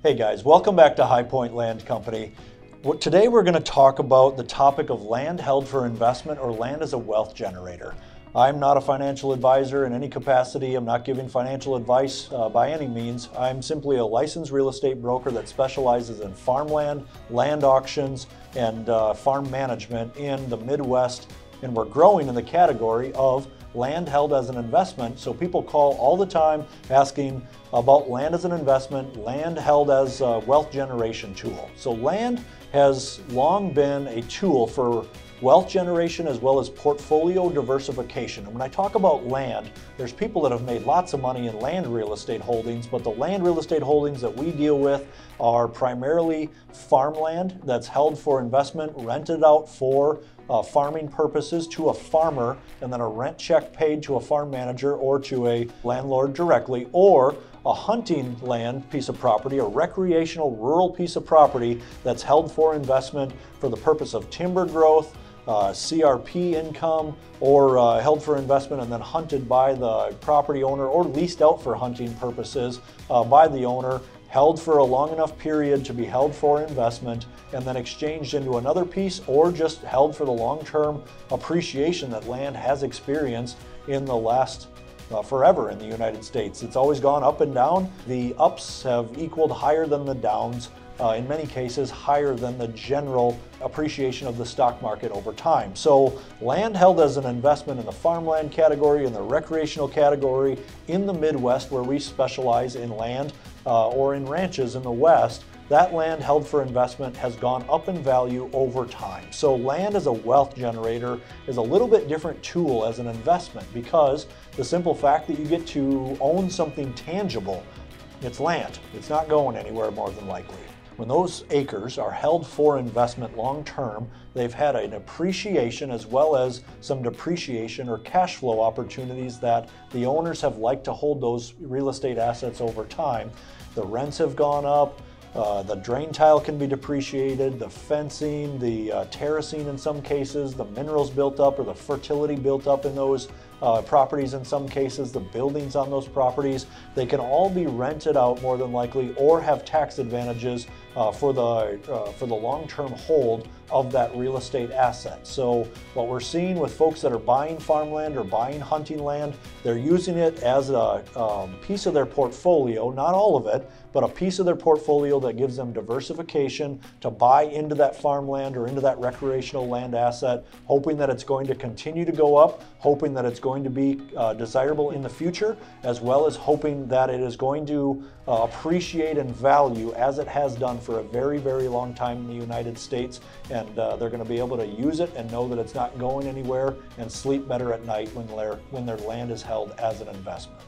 Hey guys, welcome back to High Point Land Company. Today we're going to talk about the topic of land held for investment or land as a wealth generator. I'm not a financial advisor in any capacity. I'm not giving financial advice by any means. I'm simply a licensed real estate broker that specializes in farmland, land auctions, and farm management in the Midwest. And we're growing in the category of land held as an investment. So people call all the time asking about land as an investment, land held as a wealth generation tool. So land has long been a tool for wealth generation as well as portfolio diversification. And when I talk about land, there's people that have made lots of money in land real estate holdings, but the land real estate holdings that we deal with are primarily farmland that's held for investment, rented out for farming purposes to a farmer, and then a rent check paid to a farm manager or to a landlord directly, or a hunting land piece of property, a recreational rural piece of property that's held for investment for the purpose of timber growth, CRP income, or held for investment and then hunted by the property owner or leased out for hunting purposes by the owner, held for a long enough period to be held for investment and then exchanged into another piece, or just held for the long-term appreciation that land has experienced in the last forever in the United States. It's always gone up and down. The ups have equaled higher than the downs, in many cases higher than the general appreciation of the stock market over time. So land held as an investment in the farmland category, in the recreational category, in the Midwest where we specialize in land, or in ranches in the West, that land held for investment has gone up in value over time. So land as a wealth generator is a little bit different tool as an investment, because the simple fact that you get to own something tangible, it's land. It's not going anywhere more than likely. When those acres are held for investment long term, they've had an appreciation as well as some depreciation or cash flow opportunities that the owners have liked to hold those real estate assets over time. The rents have gone up. The drain tile can be depreciated, the fencing, the terracing in some cases, the minerals built up or the fertility built up in those properties in some cases, the buildings on those properties, they can all be rented out more than likely or have tax advantages for the long-term hold of that real estate asset. So what we're seeing with folks that are buying farmland or buying hunting land, they're using it as a piece of their portfolio, not all of it, but a piece of their portfolio that gives them diversification to buy into that farmland or into that recreational land asset, hoping that it's going to continue to go up, hoping that it's going to be desirable in the future, as well as hoping that it is going to appreciate in value as it has done for a very, very long time in the United States. And they're going to be able to use it and know that it's not going anywhere and sleep better at night when their land is held as an investment.